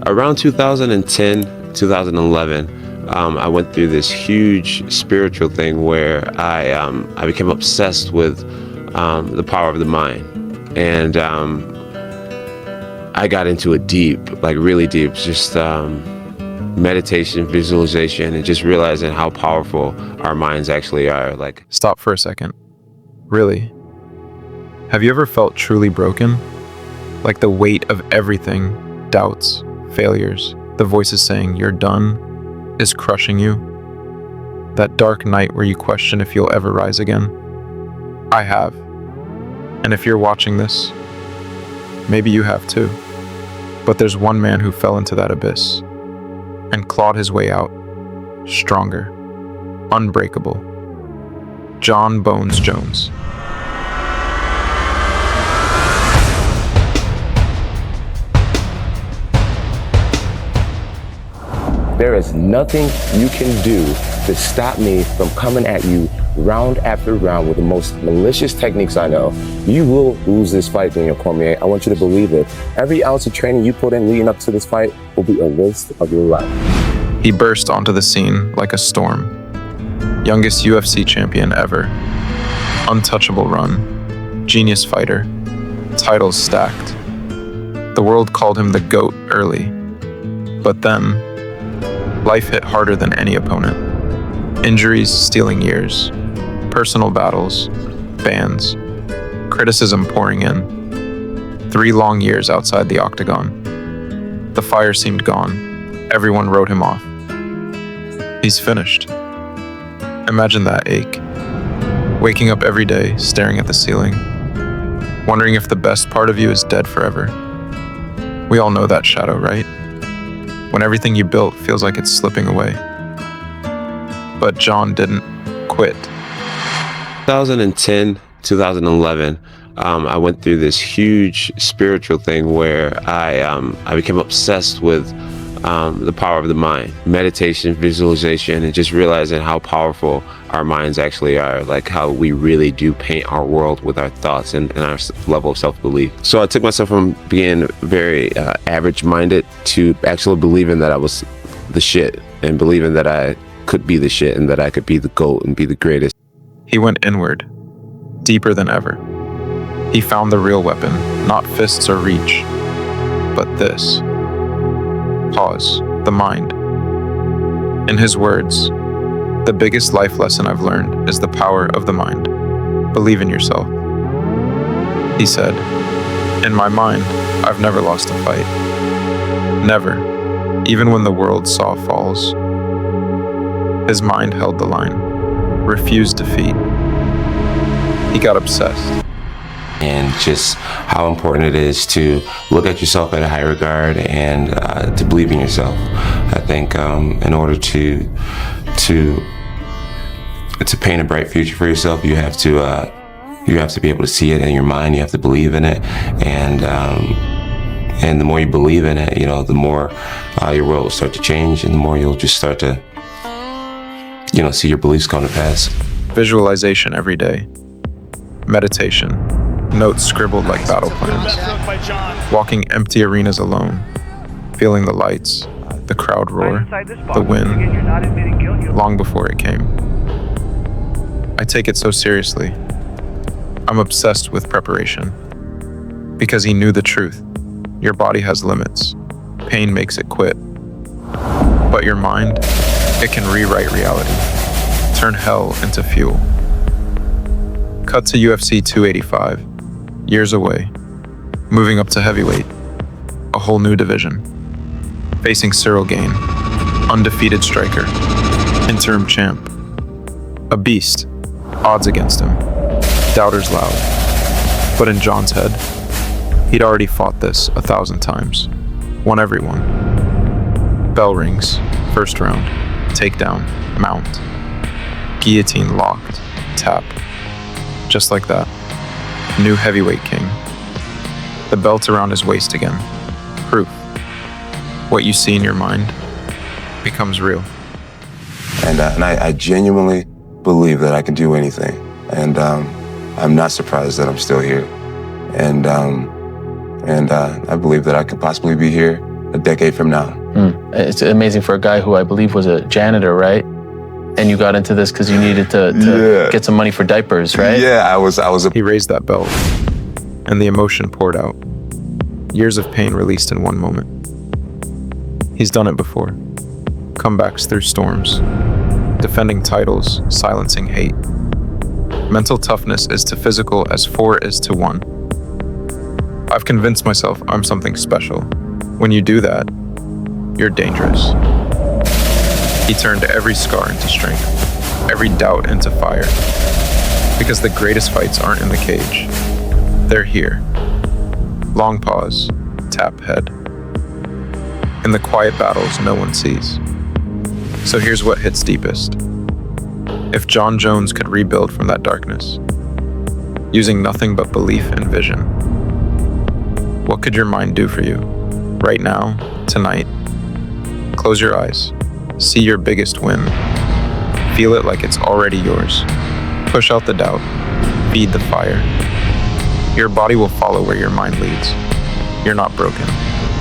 Around 2010, 2011, I went through this huge spiritual thing where I became obsessed with the power of the mind. And I got into it deep, like really deep, just meditation, visualization, and just realizing how powerful our minds actually are. Like, Stop for a second. Really? Have you ever felt truly broken? Like the weight of everything, doubts, failures, the voices saying you're done, is crushing you? That dark night where you question if you'll ever rise again? I have. And if you're watching this, maybe you have too. But there's one man who fell into that abyss and clawed his way out, stronger, unbreakable. Jon Bones Jones. There is nothing you can do to stop me from coming at you round after round with the most malicious techniques I know. You will lose this fight, Daniel Cormier. I want you to believe it. Every ounce of training you put in leading up to this fight will be a waste of your life. He burst onto the scene like a storm. Youngest UFC champion ever. Untouchable run. Genius fighter. Titles stacked. The world called him the GOAT early. But then, life hit harder than any opponent. Injuries stealing years. Personal battles. Bans. Criticism pouring in. 3 long years outside the octagon. The fire seemed gone. Everyone wrote him off. He's finished. Imagine that ache. Waking up every day, staring at the ceiling. Wondering if the best part of you is dead forever. We all know that shadow, right? When everything you built feels like it's slipping away. But Jon didn't quit. 2010, 2011, I went through this huge spiritual thing where I became obsessed with the power of the mind, meditation, visualization, and just realizing how powerful our minds actually are, like how we really do paint our world with our thoughts and our level of self-belief. So I took myself from being very average-minded to actually believing that I was the shit, and believing that I could be the shit and that I could be the GOAT and be the greatest. He went inward, deeper than ever. He found the real weapon, not fists or reach, but this. Pause, the mind. In his words, the biggest life lesson I've learned is the power of the mind. Believe in yourself. He said, in my mind, I've never lost a fight. Never, even when the world saw falls. His mind held the line, refused defeat. He got obsessed. And just how important it is to look at yourself at a high regard and to believe in yourself. I think in order to paint a bright future for yourself, you have to be able to see it in your mind. You have to believe in it, and the more you believe in it, the more your world will start to change, and the more you'll just start to see your beliefs come to pass. Visualization every day. Meditation. Notes scribbled like battle plans. Walking empty arenas alone. Feeling the lights, the crowd roar, the wind, long before it came. I take it so seriously. I'm obsessed with preparation. Because he knew the truth. Your body has limits. Pain makes it quit. But your mind, it can rewrite reality. Turn hell into fuel. Cut to UFC 285. Years away, moving up to heavyweight, a whole new division. Facing Cyril Gane, undefeated striker, interim champ. A beast, odds against him, doubters loud. But in Jon's head, he'd already fought this 1,000 times, won every one. Bell rings, first round, takedown, mount. Guillotine locked, tap. Just like that. New heavyweight king. The belt around his waist again. Proof. What you see in your mind becomes real. And I genuinely believe that I can do anything. And I'm not surprised that I'm still here. And I believe that I could possibly be here a decade from now. It's amazing for a guy who I believe was a janitor, right? And you got into this because you needed to get some money for diapers, right? Yeah, I was a He raised that belt, and the emotion poured out. Years of pain released in one moment. He's done it before. Comebacks through storms, defending titles, silencing hate. Mental toughness is to physical as 4 is to 1. I've convinced myself I'm something special. When you do that, you're dangerous. He turned every scar into strength, every doubt into fire. Because the greatest fights aren't in the cage. They're here. Long pause, tap head. In the quiet battles no one sees. So here's what hits deepest. If Jon Jones could rebuild from that darkness, using nothing but belief and vision, what could your mind do for you? Right now, tonight. Close your eyes. See your biggest win. Feel it like it's already yours. Push out the doubt. Feed the fire. Your body will follow where your mind leads. You're not broken.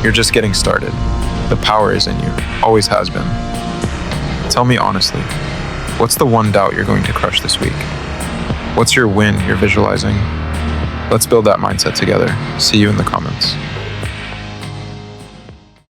You're just getting started. The power is in you. Always has been. Tell me honestly, what's the one doubt you're going to crush this week? What's your win you're visualizing? Let's build that mindset together. See you in the comments.